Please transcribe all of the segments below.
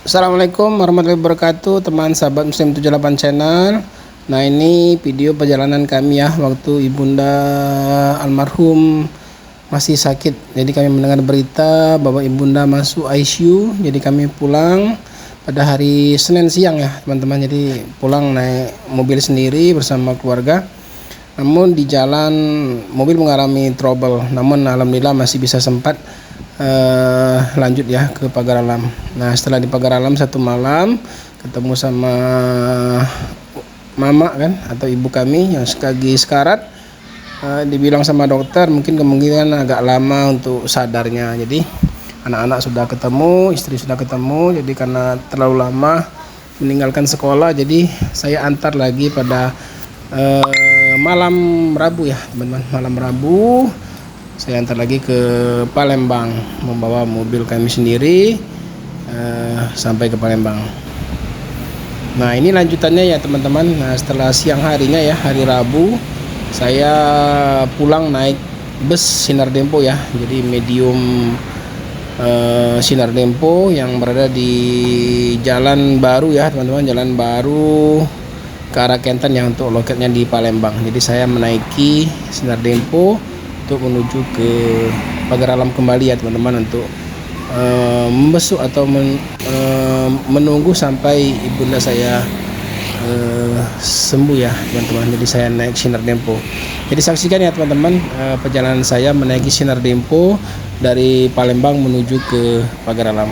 Assalamualaikum warahmatullahi wabarakatuh, teman sahabat Muslim 78 channel. Nah, ini video perjalanan kami ya waktu ibunda almarhum masih sakit. Jadi kami mendengar berita bahwa ibunda masuk ICU. Jadi kami pulang pada hari Senin siang ya teman-teman. Jadi pulang naik mobil sendiri bersama keluarga. Namun di jalan mobil mengalami trouble. Namun alhamdulillah masih bisa sempat lanjut ya ke Pagar Alam. Nah, setelah di Pagar Alam satu malam ketemu sama mama kan atau ibu kami yang lagi sekarat. Dibilang sama dokter mungkin kemungkinan agak lama untuk sadarnya. Jadi anak-anak sudah ketemu, istri sudah ketemu. Jadi karena terlalu lama meninggalkan sekolah, jadi saya antar lagi pada malam Rabu ya teman-teman. Malam Rabu saya antar lagi ke Palembang, membawa mobil kami sendiri sampai ke Palembang. Nah, ini lanjutannya ya teman-teman. Nah, setelah siang harinya ya, hari Rabu, saya pulang naik bus Sinar Dempo ya. Jadi medium Sinar Dempo yang berada di Jalan Baru ya teman-teman, Jalan Baru ke arah Kenten yang untuk loketnya di Palembang. Jadi saya menaiki Sinar Dempo untuk menuju ke Pagar Alam kembali ya teman-teman, untuk membesuk atau menunggu sampai ibunda saya sembuh ya teman-teman. Jadi saya naik Sinar Dempo. Jadi saksikan ya teman-teman perjalanan saya menaiki Sinar Dempo dari Palembang menuju ke Pagar Alam.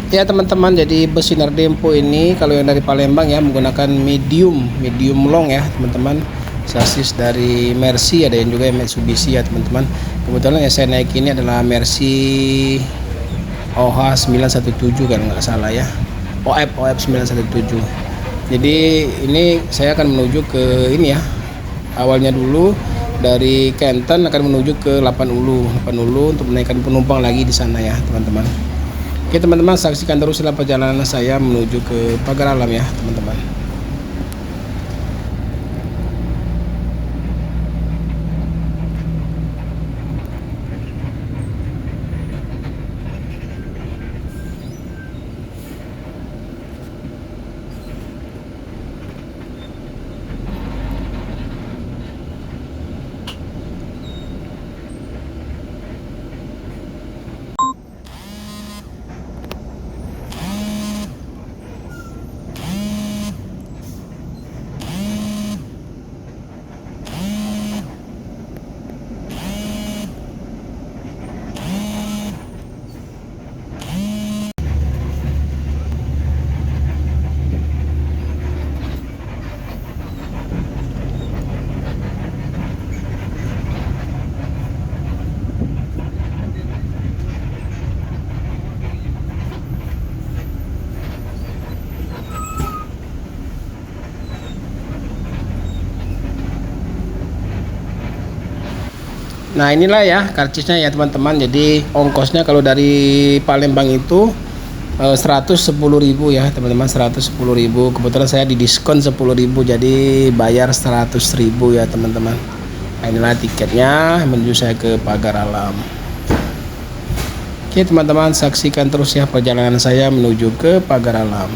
Ya teman-teman, jadi bus Sinar Dempo ini kalau yang dari Palembang ya menggunakan medium long ya teman-teman. Sasis dari Mercy, ada yang juga yang Mitsubishi ya teman-teman. Kebetulan yang saya naik ini adalah Mercy OH 917 kalau nggak salah ya. OF 917. Jadi ini saya akan menuju ke ini ya. Awalnya dulu dari Kenten akan menuju ke 8 Ulu untuk menaikkan penumpang lagi di sana ya teman-teman. Oke teman-teman, saksikan teruslah perjalanan saya menuju ke Pagar Alam ya teman-teman. Nah inilah ya karcisnya ya teman-teman. Jadi ongkosnya kalau dari Palembang itu 110.000 ya teman-teman, 110.000. Kebetulan saya didiskon 10.000, jadi bayar 100.000 ya teman-teman. Nah inilah tiketnya menuju saya ke Pagar Alam. Oke teman-teman, saksikan terus ya perjalanan saya menuju ke Pagar Alam.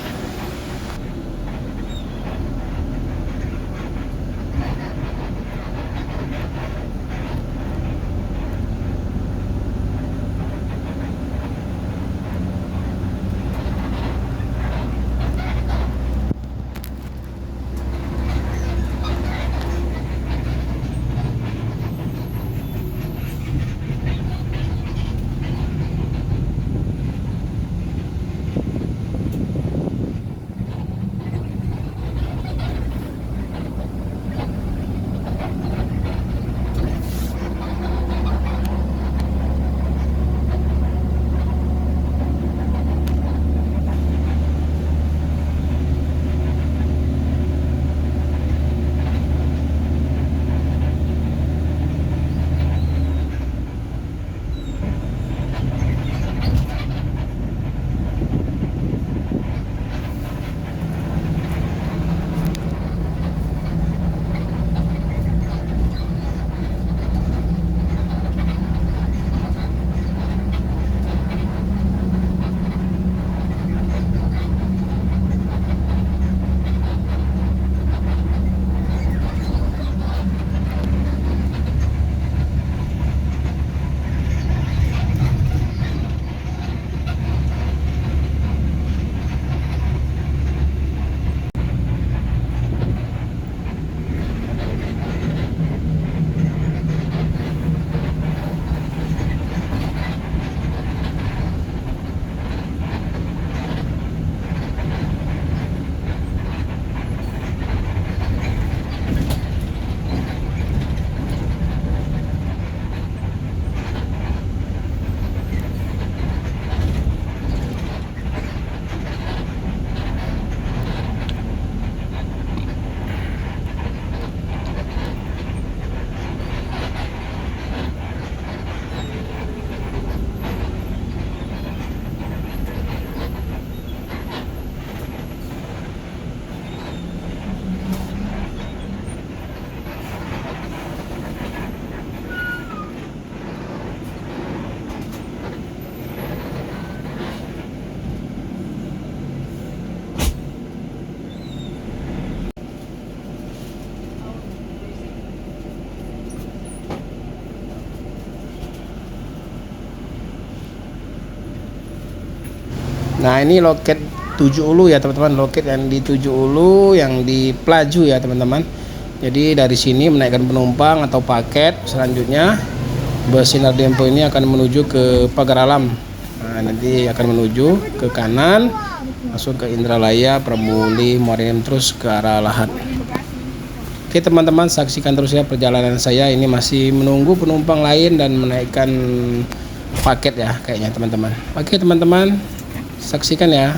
Nah ini loket Tujuh Ulu ya teman-teman, loket yang di Tujuh Ulu yang di Pelaju ya teman-teman. Jadi dari sini menaikkan penumpang atau paket, selanjutnya bus Sinar Dempo ini akan menuju ke Pagar Alam. Nah nanti akan menuju ke kanan, masuk ke Indralaya, Pramuli, Muarinem, terus ke arah Lahat. Oke teman-teman, saksikan terus ya perjalanan saya. Ini masih menunggu penumpang lain dan menaikkan paket ya kayaknya teman-teman. Oke teman-teman, saksikan ya.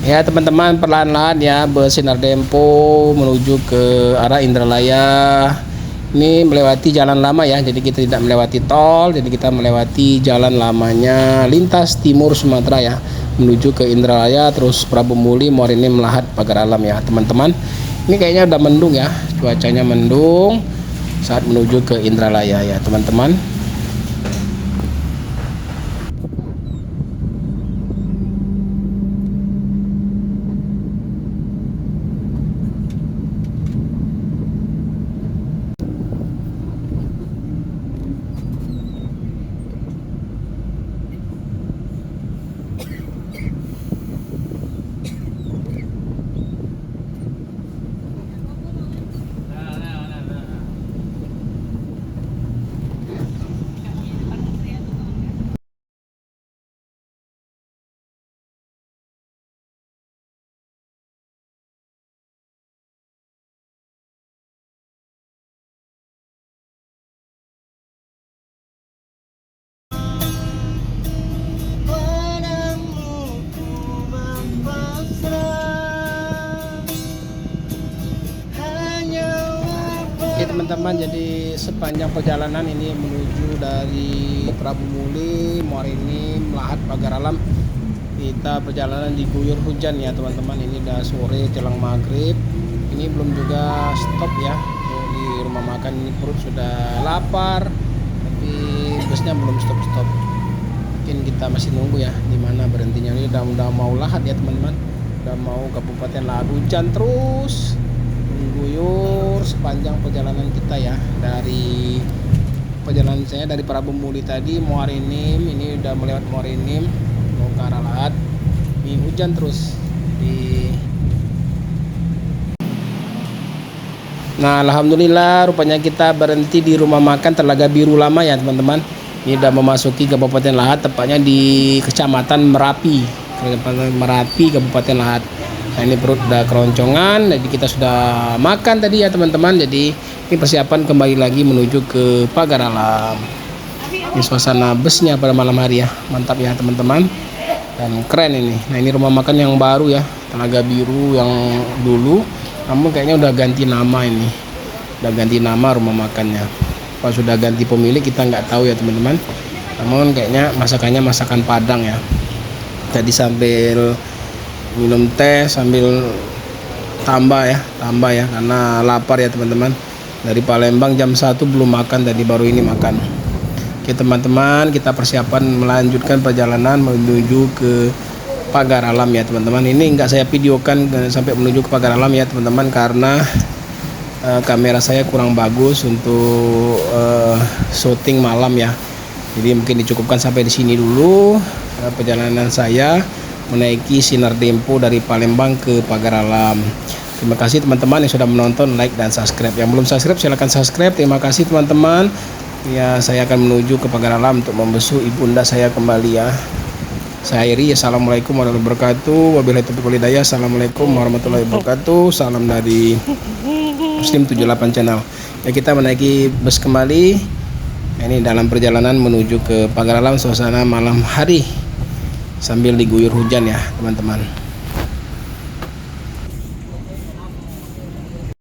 Ya teman-teman, perlahan-lahan ya bersinar Dempo menuju ke arah Indralaya. Ini melewati jalan lama ya, jadi kita tidak melewati tol, jadi kita melewati jalan lamanya lintas timur Sumatera ya, menuju ke Indralaya, terus Prabu Muli, Muara Enim, Lahat, Pagar Alam ya teman-teman. Ini kayaknya udah mendung ya, cuacanya mendung saat menuju ke Indralaya ya teman-teman. Oke teman-teman, jadi sepanjang perjalanan ini menuju dari Prabu Muli, Muara Enim, Lahat, Pagar Alam, kita perjalanan diguyur hujan ya teman-teman. Ini udah sore jelang maghrib, ini belum juga stop ya. Di rumah makan ini perut sudah lapar, tapi busnya belum stop-stop. Mungkin kita masih nunggu ya di mana berhentinya. Ini udah mau Lahat ya teman-teman, udah mau Kabupaten Lahat. Hujan terus mengguyur sepanjang perjalanan kita ya. Dari perjalanan saya dari Prabu Muli tadi, Muara Enim, ini udah melewat Muara Enim mau ke arah Lahat. Ini hujan terus Nah alhamdulillah rupanya kita berhenti di rumah makan Telaga Biru Lama ya teman-teman. Ini udah memasuki Kabupaten Lahat, tepatnya di Kecamatan Merapi, Kabupaten Lahat. Nah ini perut udah keroncongan, jadi kita sudah makan tadi ya teman-teman. Jadi ini persiapan kembali lagi menuju ke Pagar Alam. Ini suasana busnya pada malam hari ya, mantap ya teman-teman, dan keren ini. Nah ini rumah makan yang baru ya, Telaga Biru yang dulu, namun kayaknya udah ganti nama ini, udah ganti nama rumah makannya. Kalau sudah ganti pemilik kita nggak tahu ya teman-teman. Namun kayaknya masakannya masakan Padang ya. Jadi sambil minum teh sambil tambah ya karena lapar ya teman-teman. Dari Palembang jam 1 belum makan, tadi baru ini makan. Oke teman-teman, kita persiapan melanjutkan perjalanan menuju ke Pagar Alam ya teman-teman. Ini nggak saya videokan sampai menuju ke Pagar Alam ya teman-teman, karena kamera saya kurang bagus untuk syuting malam ya. Jadi mungkin dicukupkan sampai di sini dulu perjalanan saya menaiki sinar Dempo dari Palembang ke Pagar Alam. Terima kasih teman-teman yang sudah menonton, like dan subscribe. Yang belum subscribe silahkan subscribe. Terima kasih teman-teman. Ya, saya akan menuju ke Pagar Alam untuk membesuk ibunda saya kembali ya. Saya akhiri, assalamualaikum warahmatullahi wabarakatuh. Wabillahi taufiq wal hidayah. Assalamualaikum warahmatullahi wabarakatuh. Salam dari Muslim 78 Channel. Ya, kita menaiki bus kembali. Ini dalam perjalanan menuju ke Pagar Alam, suasana malam hari sambil diguyur hujan ya teman-teman.